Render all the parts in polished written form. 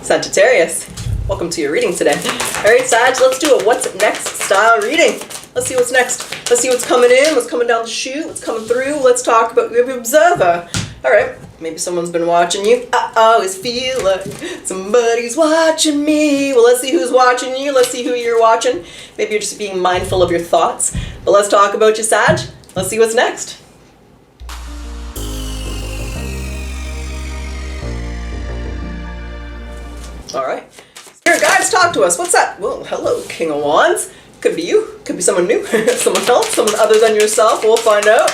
Sagittarius, welcome to your reading today. All right, Sag, let's do a what's next style reading. Let's see what's next. Let's see what's coming in, what's coming down the chute, what's coming through. Let's talk about the observer. All right, maybe someone's been watching you. I always feel like somebody's watching me. Well, let's see who's watching you. Let's see who you're watching. Maybe you're just being mindful of your thoughts. But let's talk about you, Sag. Let's see what's next. All right. Spirit guides, talk to us. What's that? Well, hello, King of Wands. Could be you. Could be someone new. Someone else. Someone other than yourself. We'll find out.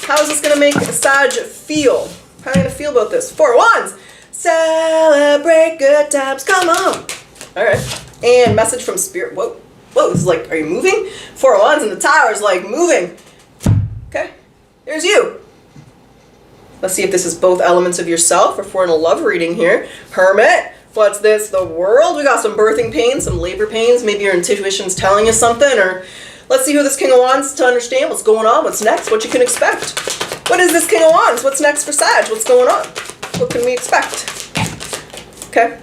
How is this going to make Sag feel? How are you going to feel about this? Four of Wands. Celebrate good times. Come on. All right. And message from Spirit. Whoa. Whoa. This is like, are you moving? Four of Wands in the tower is like moving. Okay. Here's you. Let's see if this is both elements of yourself or if we're in a love reading here. Hermit. What's this? The World. We got some birthing pains, some labor pains. Maybe your intuition's telling you something. Or let's see who this King of Wands to understand what's going on, what's next, what you can expect. What is this King of Wands? What's next for Sag? What's going on? What can we expect? Okay.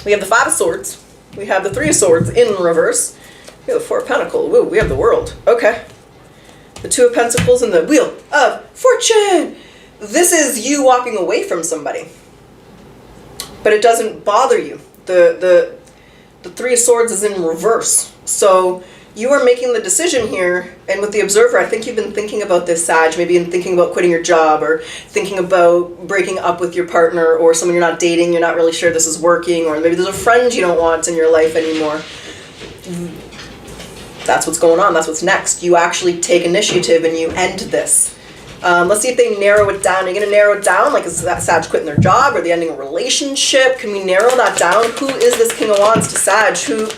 We have the Five of Swords. We have the Three of Swords in reverse. We have the Four of Pentacles. Woo, we have the World. Okay. The Two of Pentacles and the Wheel of Fortune. This is you walking away from somebody. But it doesn't bother you. The Three of Swords is in reverse. So you are making the decision here, and with the Observer, I think you've been thinking about this, Sag. Maybe you've been thinking about quitting your job or thinking about breaking up with your partner or someone you're not dating, you're not really sure this is working, or maybe there's a friend you don't want in your life anymore. That's what's going on. That's what's next. You actually take initiative and you end this. Let's see if they narrow it down. Are you going to narrow it down? Like, is that Sag quitting their job? Or are they ending a relationship? Can we narrow that down? Who is this King of Wands to Sag? Who?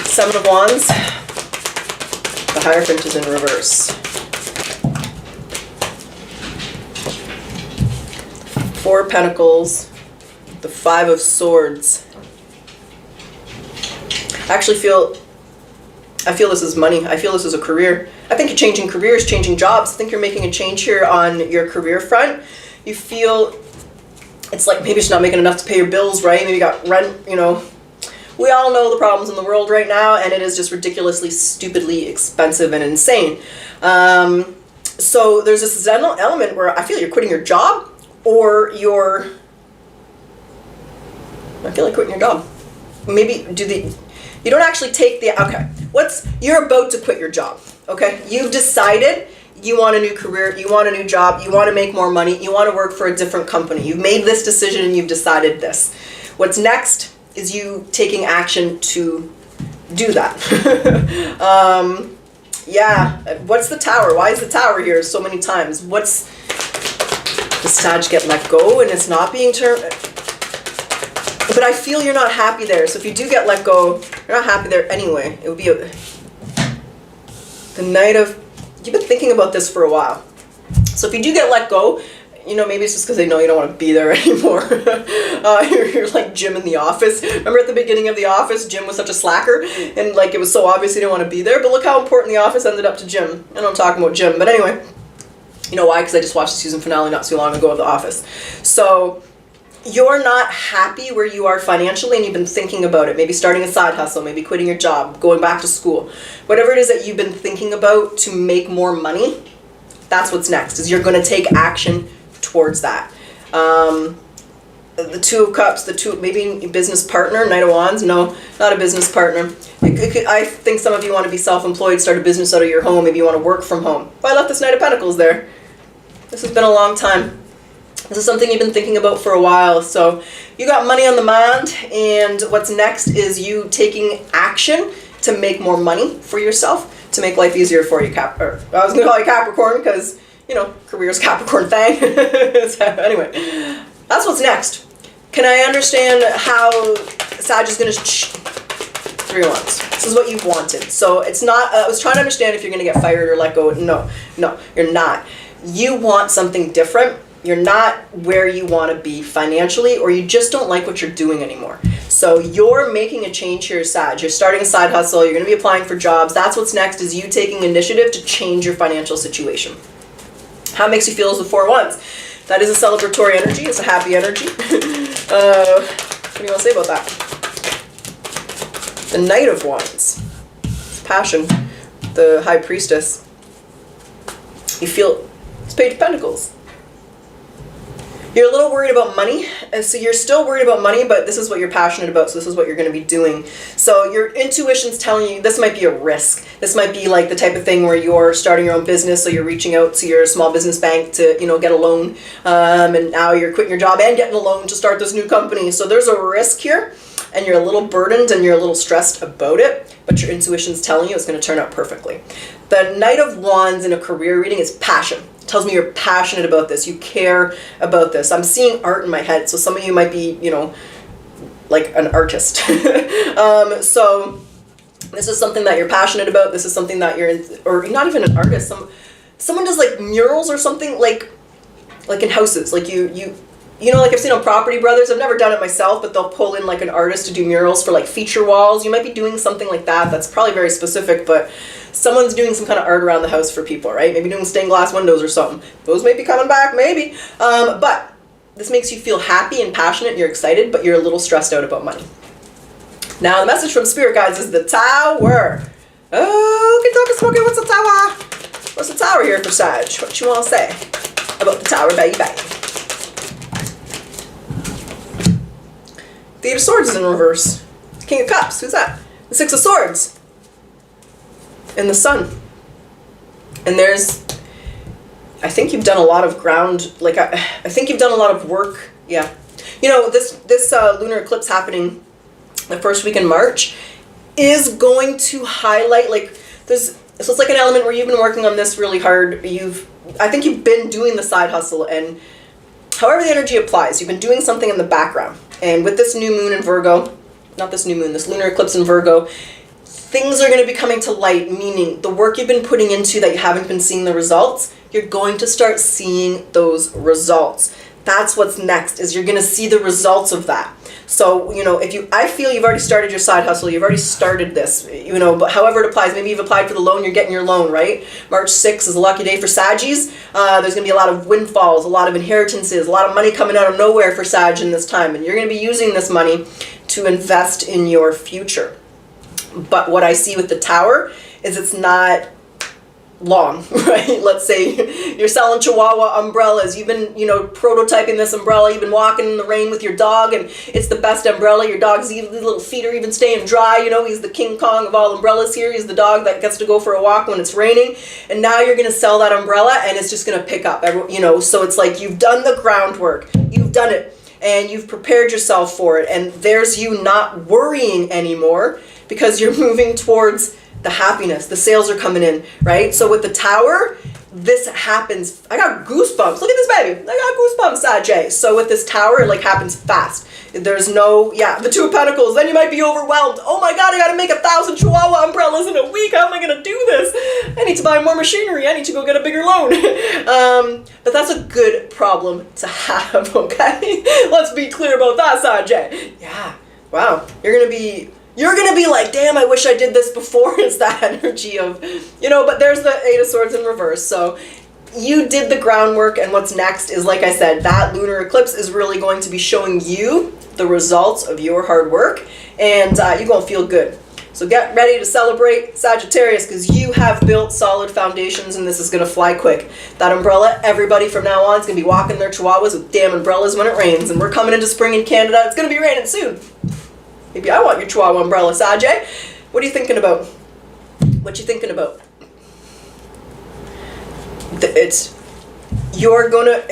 Seven of Wands. The Hierophant is in reverse. Four of Pentacles. The Five of Swords. I feel this is money. I feel this is a career. I think you're changing careers, changing jobs. I think you're making a change here on your career front. You feel it's like maybe it's not making enough to pay your bills, right? Maybe you got rent, you know. We all know the problems in the world right now, and it is just ridiculously, stupidly expensive and insane. So there's this element where I feel you're quitting your job, or I feel like quitting your job. Maybe you don't actually take okay. You're about to quit your job, okay? You've decided you want a new career, you want a new job, you want to make more money, you want to work for a different company. You've made this decision and you've decided this. What's next is you taking action to do that. Yeah, what's the Tower? Why is the Tower here so many times? Does Sag get let go and it's not being turned? But I feel you're not happy there. So if you do get let go, you're not happy there anyway. It would be the Knight of... You've been thinking about this for a while. So if you do get let go, you know, maybe it's just because they know you don't want to be there anymore. You're like Jim in The Office. Remember at the beginning of The Office, Jim was such a slacker? And like it was so obvious he didn't want to be there. But look how important The Office ended up to Jim. I know I'm talking about Jim. But anyway, you know why? Because I just watched the season finale not too long ago of The Office. So... you're not happy where you are financially and you've been thinking about it. Maybe starting a side hustle, maybe quitting your job, going back to school. Whatever it is that you've been thinking about to make more money, that's what's next, is you're going to take action towards that. The Two of Cups, maybe business partner, Knight of Wands. No, not a business partner. I think some of you want to be self-employed, start a business out of your home. Maybe you want to work from home. But I left this Knight of Pentacles there. This has been a long time. This is something you've been thinking about for a while. So you got money on the mind, and what's next is you taking action to make more money for yourself, to make life easier for you. I was going to call you Capricorn because, you know, career's Capricorn thing. So anyway, that's what's next. Can I understand how Sag is going to... Three of Wands. This is what you wanted. So it's not... I was trying to understand if you're going to get fired or let go. No, you're not. You want something different. You're not where you want to be financially, or you just don't like what you're doing anymore. So you're making a change here, Sag. You're starting a side hustle. You're going to be applying for jobs. That's what's next, is you taking initiative to change your financial situation. How it makes you feel is the Four of Wands. That is a celebratory energy. It's a happy energy. What do you want to say about that? The Knight of Wands. Passion. The High Priestess. You feel it's Page of Pentacles. You're a little worried about money, so you're still worried about money, but this is what you're passionate about, so this is what you're going to be doing. So your intuition's telling you this might be a risk. This might be like the type of thing where you're starting your own business, so you're reaching out to your small business bank to, you know, get a loan, and now you're quitting your job and getting a loan to start this new company. So there's a risk here, and you're a little burdened and you're a little stressed about it, but your intuition's telling you it's going to turn out perfectly. The Knight of Wands in a career reading is passion. It tells me you're passionate about this. You care about this. I'm seeing art in my head, so some of you might be, you know, like an artist. So this is something that you're passionate about. This is something that you're in, or not even an artist. Someone does like murals or something, like in houses. Like you know, like I've seen on Property Brothers. I've never done it myself, but they'll pull in like an artist to do murals for like feature walls. You might be doing something like that. That's probably very specific, but someone's doing some kind of art around the house for people, right? Maybe doing stained glass windows or something. Those may be coming back, maybe. But this makes you feel happy and passionate and you're excited, but you're a little stressed out about money. Now, the message from Spirit Guides is the Tower. Oh, Kentucky Smoky, what's the Tower? What's the Tower here for Sag? What you want to say about the Tower, baby? The Eight of Swords is in reverse. King of Cups, who's that? The Six of Swords. And the Sun. And there's, I think you've done a lot of ground, like I think you've done a lot of work. Yeah. You know, this lunar eclipse happening the first week in March is going to highlight, like, so it's like an element where you've been working on this really hard. I think you've been doing the side hustle, and however the energy applies, you've been doing something in the background. And with this new moon in Virgo, not this new moon, this lunar eclipse in Virgo, things are going to be coming to light, meaning the work you've been putting into that you haven't been seeing the results, you're going to start seeing those results. That's what's next, is you're going to see the results of that. So, you know, I feel you've already started your side hustle, you've already started this, you know, but however it applies, maybe you've applied for the loan, you're getting your loan, right? March 6th is a lucky day for Saggies. There's going to be a lot of windfalls, a lot of inheritances, a lot of money coming out of nowhere for Sag in this time, and you're going to be using this money to invest in your future. But what I see with the Tower is it's not long, right? Let's say you're selling Chihuahua umbrellas. You've been, you know, prototyping this umbrella. You've been walking in the rain with your dog, and it's the best umbrella. Your dog's little feet are even staying dry. You know, he's the King Kong of all umbrellas here. He's the dog that gets to go for a walk when it's raining. And now you're going to sell that umbrella, and it's just going to pick up. You know, so it's like you've done the groundwork. You've done it, and you've prepared yourself for it. And there's you not worrying anymore because you're moving towards the happiness. The sales are coming in, right? So with the Tower, this happens. I got goosebumps. Look at this baby. I got goosebumps, Ajay. So with this Tower, it like happens fast. There's no, the Two of Pentacles. Then you might be overwhelmed. Oh my God, I got to make 1,000 Chihuahua umbrellas in a week. How am I going to do this? I need to buy more machinery. I need to go get a bigger loan. But that's a good problem to have, okay? Let's be clear about that, Ajay. Yeah. Wow. You're going to be like, damn, I wish I did this before. It's that energy of, you know, but there's the Eight of Swords in reverse. So you did the groundwork, and what's next is, like I said, that lunar eclipse is really going to be showing you the results of your hard work, and you're going to feel good. So get ready to celebrate, Sagittarius, because you have built solid foundations, and this is going to fly quick. That umbrella, everybody from now on is going to be walking their Chihuahuas with damn umbrellas when it rains, and we're coming into spring in Canada. It's going to be raining soon. Maybe I want your Chihuahua umbrella, Sajay. What are you thinking about? What you thinking about? You're gonna,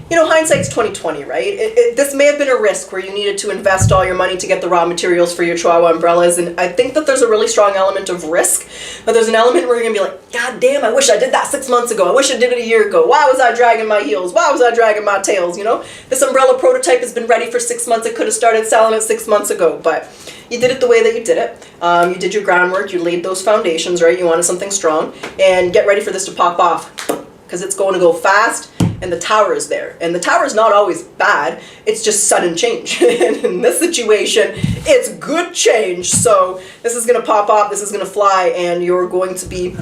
you know, hindsight's 20/20, right? This may have been a risk where you needed to invest all your money to get the raw materials for your Chihuahua umbrellas, and I think that there's a really strong element of risk, but there's an element where you're gonna be like, God damn, I wish I did that 6 months ago. I wish I did it a year ago. Why was I dragging my heels? Why was I dragging my tails? You know, this umbrella prototype has been ready for 6 months. I could have started selling it 6 months ago, but you did it the way that you did it. You did your groundwork. You laid those foundations, right? You wanted something strong, and get ready for this to pop off, because it's going to go fast. And the Tower is there. And the Tower is not always bad. It's just sudden change. And in this situation, it's good change. So this is going to pop up. This is going to fly. And you're going to be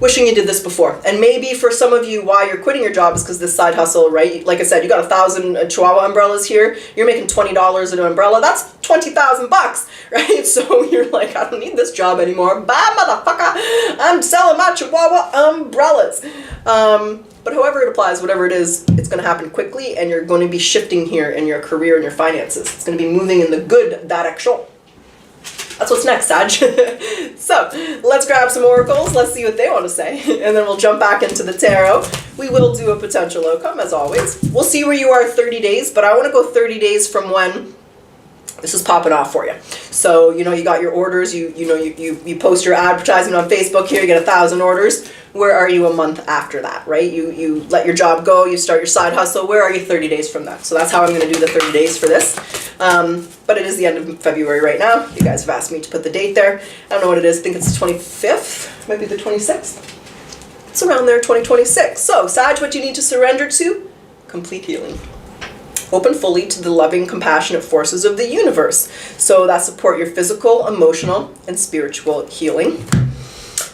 wishing you did this before. And maybe for some of you, why you're quitting your job is because this side hustle, right? Like I said, you got 1,000 Chihuahua umbrellas here. You're making $20 an umbrella. That's 20,000 bucks, right? So you're like, I don't need this job anymore. Bye, motherfucker. I'm selling my Chihuahua umbrellas. But however it applies, whatever it is, it's going to happen quickly, and you're going to be shifting here in your career and your finances. It's going to be moving in the good direction. That's what's next, Sag. So let's grab some oracles. Let's see what they want to say. And then we'll jump back into the tarot. We will do a potential outcome, as always. We'll see where you are 30 days, but I want to go 30 days from when this is popping off for you. So, you know, you got your orders, you post your advertisement on Facebook here, you get 1,000 orders. Where are you a month after that, right? You let your job go, you start your side hustle. Where are you 30 days from that? So that's how I'm going to do the 30 days for this. But it is the end of February right now. You guys have asked me to put the date there. I don't know what it is. I think it's the 25th, maybe the 26th. It's around there, 2026. So, Sag, what you need to surrender to? Complete healing. Open fully to the loving, compassionate forces of the universe. So that support your physical, emotional, and spiritual healing.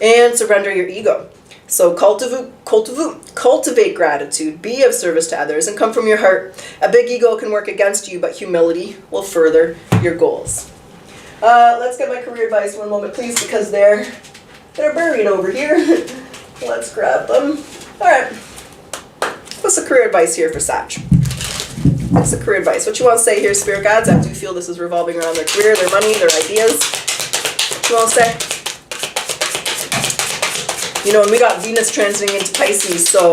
And surrender your ego. So cultivate gratitude, be of service to others, and come from your heart. A big ego can work against you, but humility will further your goals. Let's get my career advice one moment, please, because they're buried over here. Let's grab them. All right. What's the career advice here for Sag? What's the career advice? What you want to say here, Spirit Guides? I do feel this is revolving around their career, their money, their ideas. What you want to say? You know, and we got Venus transiting into Pisces, so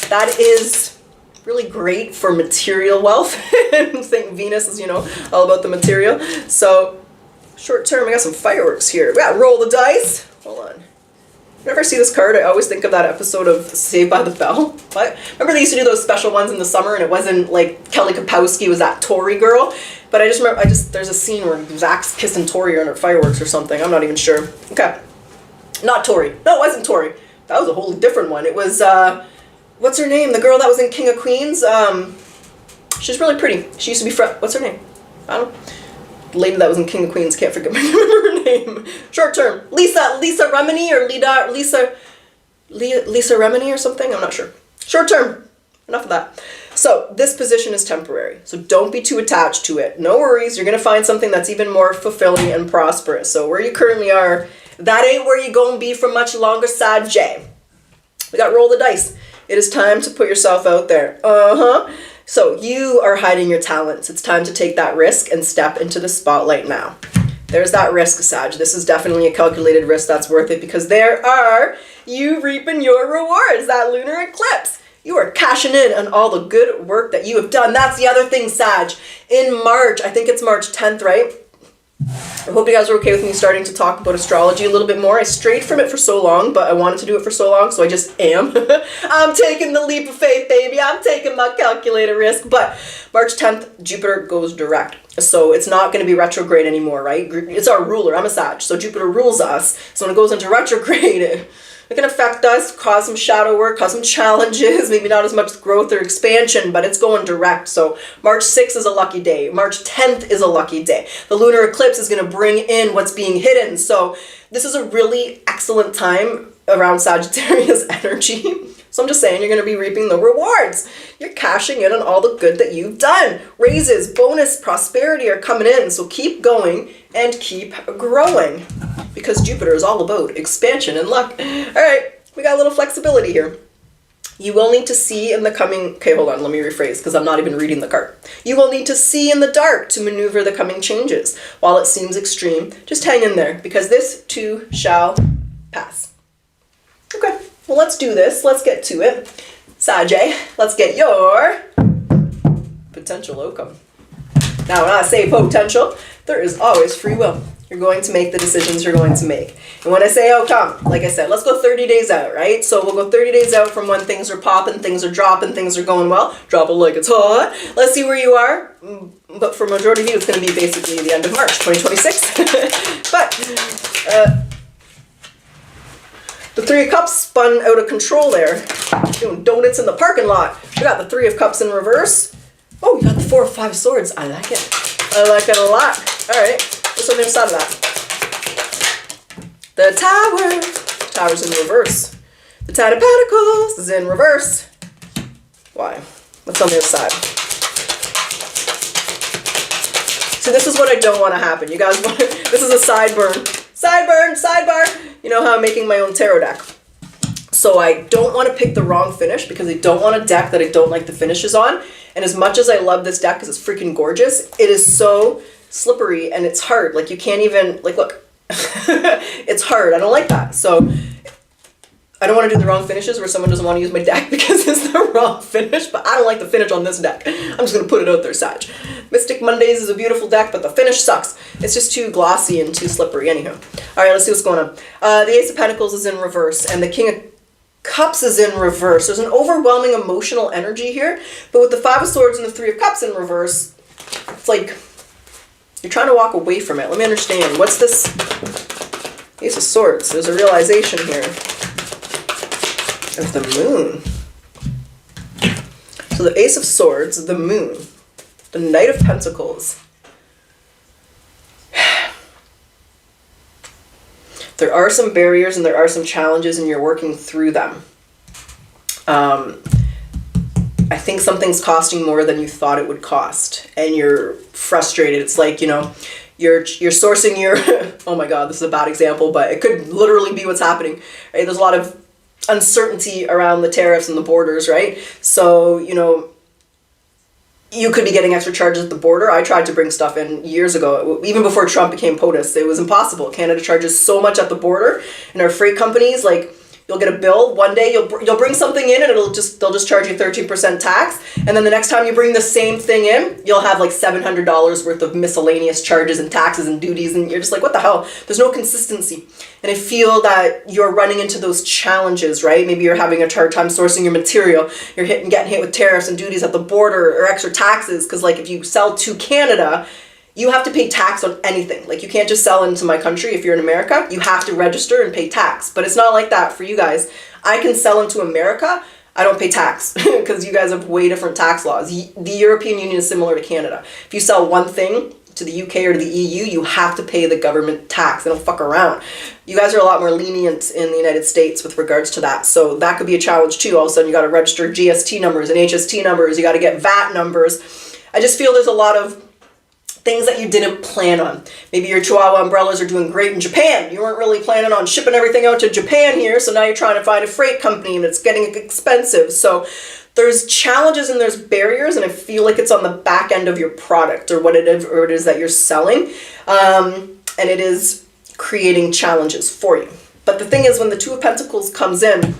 that is really great for material wealth. I think Venus is, you know, all about the material. So, short term, I got some fireworks here. We got roll the dice. Hold on. Whenever I see this card, I always think of that episode of Saved by the Bell. What? Remember they used to do those special ones in the summer, and it wasn't like Kelly Kapowski was that Tory girl. But I just remember, there's a scene where Zach's kissing Tori under fireworks or something. I'm not even sure. Okay. Not Tori. No, it wasn't Tori. That was a whole different one. It was, what's her name? The girl that was in King of Queens. She's really pretty. She used to be what's her name? I don't know. The lady that was in King of Queens, can't remember her name. Short term. Lisa Remini or Lisa Remini or something? I'm not sure. Short term. Enough of that. So this position is temporary. So don't be too attached to it. No worries. You're going to find something that's even more fulfilling and prosperous. So where you currently are, that ain't where you're going to be for much longer, Sag J. We got roll the dice. It is time to put yourself out there. So you are hiding your talents. It's time to take that risk and step into the spotlight now. There's that risk, Sag. This is definitely a calculated risk that's worth it because there are you reaping your rewards, that lunar eclipse. You are cashing in on all the good work that you have done. That's the other thing, Sag. In March, I think it's March 10th, right? I hope you guys are okay with me starting to talk about astrology a little bit more. I strayed from it for so long, but I wanted to do it for so long, so I just am. I'm taking the leap of faith, baby. I'm taking my calculated risk. But March 10th, Jupiter goes direct. So it's not going to be retrograde anymore, right? It's our ruler. I'm a Sag, so Jupiter rules us. So when it goes into retrograde, it can affect us, cause some shadow work, cause some challenges, maybe not as much growth or expansion, but it's going direct. So March 6th is a lucky day. March 10th is a lucky day. The lunar eclipse is going to bring in what's being hidden. So this is a really excellent time around Sagittarius energy. So I'm just saying you're going to be reaping the rewards. You're cashing in on all the good that you've done. Raises, bonus, prosperity are coming in. So keep going and keep growing. Because Jupiter is all about expansion and luck. All right, we got a little flexibility here. You will need to see in the coming... Okay, hold on, let me rephrase because I'm not even reading the card. You will need to see in the dark to maneuver the coming changes. While it seems extreme, just hang in there because this too shall pass. Okay, well let's do this. Let's get to it. Sajay, let's get your potential outcome. Now, when I say potential, there is always free will. You're going to make the decisions you're going to make. And when I say outcome, like I said, let's go 30 days out, right? So we'll go 30 days out from when things are popping, things are dropping, things are going well. Drop it like it's hot. Let's see where you are. But for majority of you, it's going to be basically the end of March 2026. But the Three of Cups spun out of control there. Doing donuts in the parking lot. We got the Three of Cups in reverse. Oh, you got the Four of Five Swords. I like it. I like it a lot. All right. What's on the other side of that? The Tower. Tower's in reverse. The Ten of Pentacles is in reverse. Why? What's on the other side? So this is what I don't want to happen. You guys want this is a sideburn. Sidebar. You know how I'm making my own tarot deck. So I don't want to pick the wrong finish because I don't want a deck that I don't like the finishes on. And as much as I love this deck because it's freaking gorgeous, it is so slippery and it's hard. Like you can't even, like look, it's hard. I don't like that. So I don't want to do the wrong finishes where someone doesn't want to use my deck because it's the wrong finish, but I don't like the finish on this deck. I'm just going to put it out there, Sag. Mystic Mondays is a beautiful deck, but the finish sucks. It's just too glossy and too slippery. Anywho. All right, let's see what's going on. The Ace of Pentacles is in reverse, and the King of Cups is in reverse. There's an overwhelming emotional energy here, but with the Five of Swords and the Three of Cups in reverse, it's like you're trying to walk away from it. Let me understand. What's this? Ace of Swords. There's a realization here. Of the Moon. So the Ace of Swords, the Moon, the Knight of Pentacles. There are some barriers and there are some challenges and you're working through them. I think something's costing more than you thought it would cost and you're frustrated. It's like, you know, you're sourcing your, oh my God, this is a bad example, but it could literally be what's happening. Right? There's a lot of uncertainty around the tariffs and the borders, right? So, you know, you could be getting extra charges at the border. I tried to bring stuff in years ago, even before Trump became POTUS. It was impossible. Canada charges so much at the border, and our freight companies, like, you'll get a bill one day, you'll bring something in and they'll just charge you 13% tax, and then the next time you bring the same thing in, you'll have like $700 worth of miscellaneous charges and taxes and duties, and you're just like, what the hell? There's no consistency. And I feel that you're running into those challenges, right? Maybe you're having a hard time sourcing your material, you're getting hit with tariffs and duties at the border or extra taxes, because like if you sell to Canada, you have to pay tax on anything. Like you can't just sell into my country if you're in America. You have to register and pay tax. But it's not like that for you guys. I can sell into America. I don't pay tax because you guys have way different tax laws. The European Union is similar to Canada. If you sell one thing to the UK or to the EU, you have to pay the government tax. They don't fuck around. You guys are a lot more lenient in the United States with regards to that. So that could be a challenge too. All of a sudden you got to register GST numbers and HST numbers. You got to get VAT numbers. I just feel there's a lot of things that you didn't plan on. Maybe your Chihuahua umbrellas are doing great in Japan. You weren't really planning on shipping everything out to Japan here, so now you're trying to find a freight company and it's getting expensive. So there's challenges and there's barriers, and I feel like it's on the back end of your product or what it is that you're selling, and it is creating challenges for you. But the thing is, when the Two of Pentacles comes in,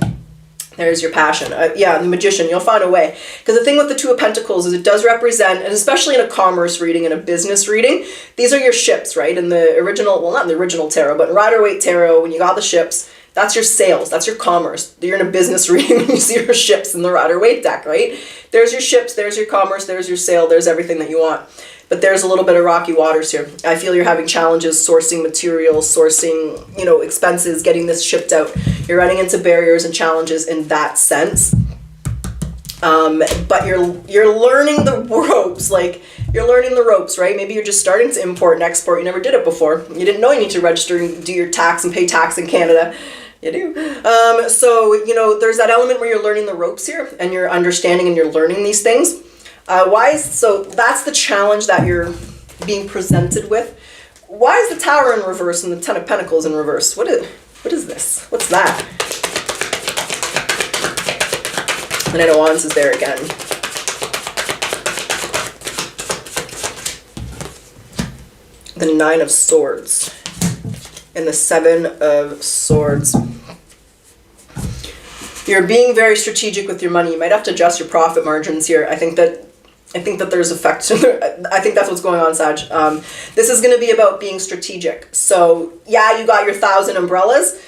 there's your passion. Yeah, the Magician, you'll find a way. Because the thing with the Two of Pentacles is it does represent, and especially in a commerce reading and a business reading, these are your ships, right? In the original, well, not in the original tarot, but in Rider-Waite Tarot, when you got the ships, that's your sales, that's your commerce. You're in a business reading when you see your ships in the Rider-Waite deck, right? There's your ships, there's your commerce, there's your sale, there's everything that you want. But there's a little bit of rocky waters here. I feel you're having challenges sourcing materials, sourcing, you know, expenses, getting this shipped out. You're running into barriers and challenges in that sense. But you're learning the ropes, like you're learning the ropes, right? Maybe you're just starting to import and export. You never did it before. You didn't know you need to register and do your tax and pay tax in Canada. You do. So, you know, there's that element where you're learning the ropes here and you're understanding and you're learning these things. So that's the challenge that you're being presented with. Why is the Tower in reverse and the Ten of Pentacles in reverse? What is this? What's that? The Knight of Wands is there again. The Nine of Swords and the Seven of Swords. You're being very strategic with your money. You might have to adjust your profit margins here. I think that there's effect. I think that's what's going on, Sag. This is going to be about being strategic. So yeah, you got your 1,000 umbrellas.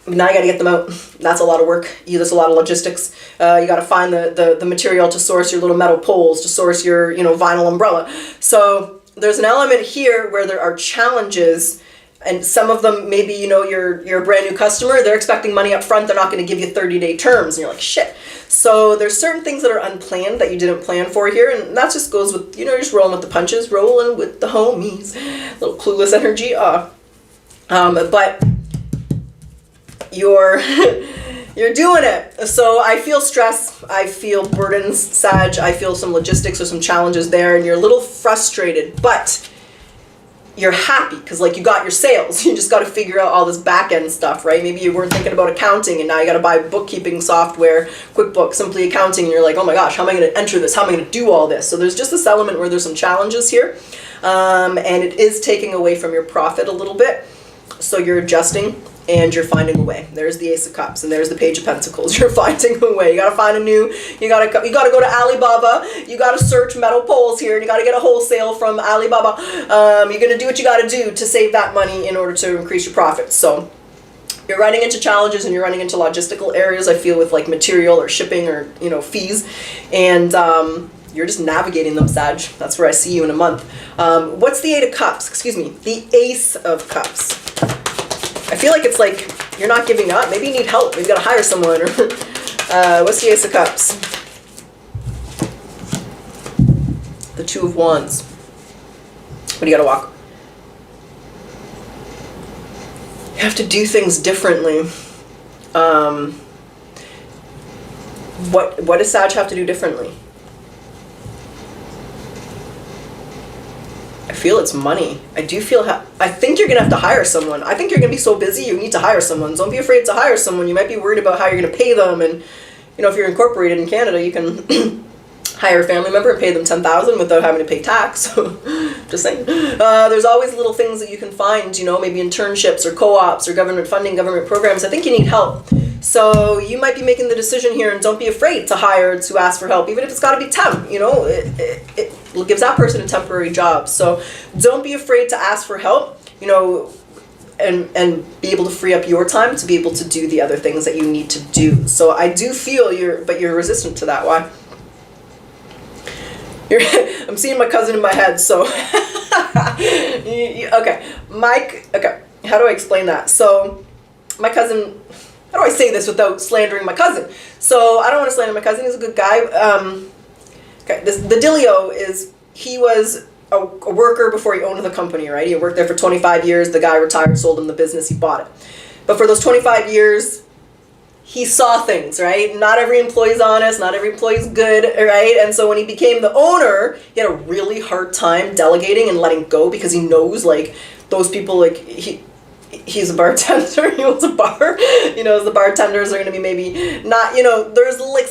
Now you got to get them out. That's a lot of work. There's a lot of logistics. You got to find the material to source your little metal poles, to source your, you know, vinyl umbrella. So there's an element here where there are challenges. And some of them, maybe, you know, you're a brand new customer, they're expecting money up front, they're not going to give you 30-day terms, and you're like, shit. So there's certain things that are unplanned that you didn't plan for here, and that just goes with, you know, you're just rolling with the punches, rolling with the homies. Little clueless energy. But you're you're doing it. So I feel stress, I feel burdens, Sag, I feel some logistics or some challenges there, and you're a little frustrated, but you're happy because like you got your sales. You just got to figure out all this back end stuff, right? Maybe you weren't thinking about accounting and now you got to buy bookkeeping software, QuickBooks, Simply Accounting, and you're like, oh my gosh, how am I going to enter this? How am I going to do all this? So there's just this element where there's some challenges here, and it is taking away from your profit a little bit. So you're adjusting and you're finding a way. There's the Ace of Cups and there's the Page of Pentacles. You're finding a way. You gotta find a new, you gotta go to Alibaba. You gotta search metal poles here, and you gotta get a wholesale from Alibaba. You're gonna do what you gotta do to save that money in order to increase your profits. So you're running into challenges and you're running into logistical areas, I feel, with like material or shipping or, fees. And you're just navigating them, Sag. That's where I see you in a month. What's the Eight of Cups? Excuse me. The Ace of Cups. I feel like it's like you're not giving up. Maybe you need help. Maybe you gotta hire someone. Or what's the Ace of Cups? The Two of Wands. What do you gotta walk? You have to do things differently. What does Sag have to do differently? I feel it's money. I do feel, I think you're going to have to hire someone. I think you're going to be so busy you need to hire someone. Don't be afraid to hire someone. You might be worried about how you're going to pay them. And, if you're incorporated in Canada, you can hire a family member and pay them $10,000 without having to pay tax. So, just saying. There's always little things that you can find, maybe internships or co-ops or government funding, government programs. I think you need help. So you might be making the decision here, and don't be afraid to hire, to ask for help, even if it's got to be temp. It gives that person a temporary job. So don't be afraid to ask for help, and be able to free up your time to be able to do the other things that you need to do. So I do feel you're resistant to that. Why? I'm seeing my cousin in my head. So okay, Mike. Okay, how do I explain that? So my cousin. How do I say this without slandering my cousin? So I don't want to slander my cousin. He's a good guy. Okay, the dealio is he was a worker before he owned the company, right? He worked there for 25 years. The guy retired, sold him the business, he bought it. But for those 25 years, he saw things, right? Not every employee's honest, not every employee's good, right? And so when he became the owner, he had a really hard time delegating and letting go because he knows, like, those people, like, he's a bartender, he owns a bar, the bartenders are going to be maybe not, there's like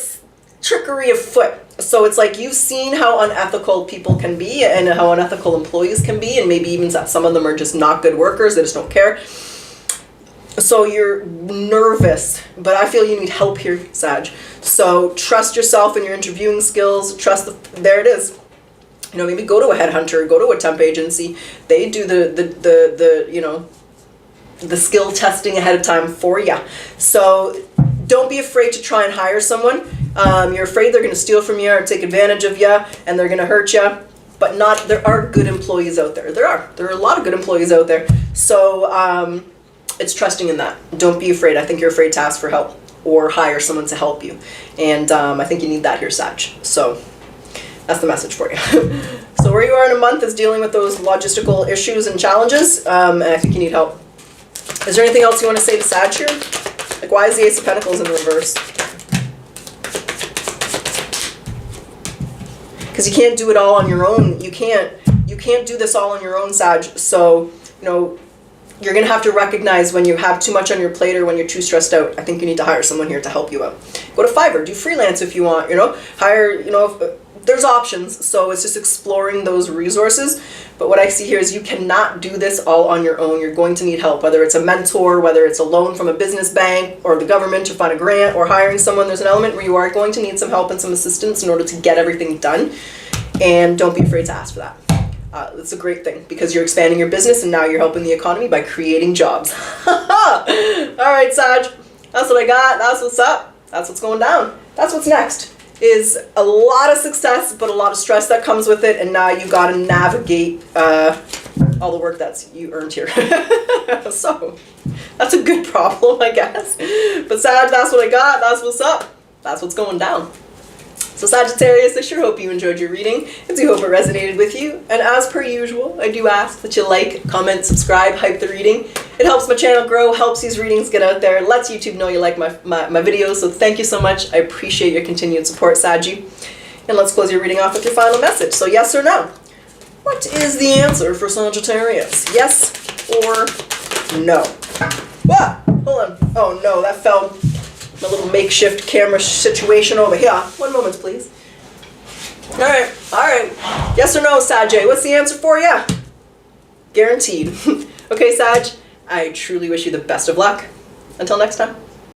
trickery afoot. So it's like you've seen how unethical people can be and how unethical employees can be, and maybe even that some of them are just not good workers, they just don't care. So you're nervous, but I feel you need help here, Sag. So trust yourself and your interviewing skills, there it is. Maybe go to a headhunter, go to a temp agency. They do the skill testing ahead of time for you. So don't be afraid to try and hire someone. You're afraid they're going to steal from you or take advantage of you and they're going to hurt you. But there are good employees out there. There are a lot of good employees out there. So it's trusting in that. Don't be afraid. I think you're afraid to ask for help or hire someone to help you. And I think you need that here, Sag. So that's the message for you. So where you are in a month is dealing with those logistical issues and challenges. And I think you need help. Is there anything else you want to say to Sag here? Like, why is the Ace of Pentacles in reverse? Because you can't do it all on your own. You can't do this all on your own, Sag. So, you're going to have to recognize when you have too much on your plate or when you're too stressed out. I think you need to hire someone here to help you out. Go to Fiverr, do freelance if you want, hire, there's options. So it's just exploring those resources. But what I see here is you cannot do this all on your own. You're going to need help, whether it's a mentor, whether it's a loan from a business bank or the government to find a grant or hiring someone. There's an element where you are going to need some help and some assistance in order to get everything done. And don't be afraid to ask for that. It's a great thing because you're expanding your business and now you're helping the economy by creating jobs. All right, Sag, that's what I got. That's what's up. That's what's going down. That's what's next. Is a lot of success, but a lot of stress that comes with it, and now you got to navigate all the work that's you earned here. So that's a good problem, I guess. But Sag, that's what I got. That's what's up. That's what's going down. So Sagittarius, I sure hope you enjoyed your reading. I do hope it resonated with you. And as per usual, I do ask that you like, comment, subscribe, hype the reading. It helps my channel grow, helps these readings get out there, lets YouTube know you like my videos. So thank you so much. I appreciate your continued support, Saggy. And let's close your reading off with your final message. So yes or no? What is the answer for Sagittarius? Yes or no? What? Hold on. Oh no, that fell. My little makeshift camera situation over here. One moment, please. Alright, alright. Yes or no, Sag? What's the answer for you? Guaranteed. Okay, Sag, I truly wish you the best of luck. Until next time.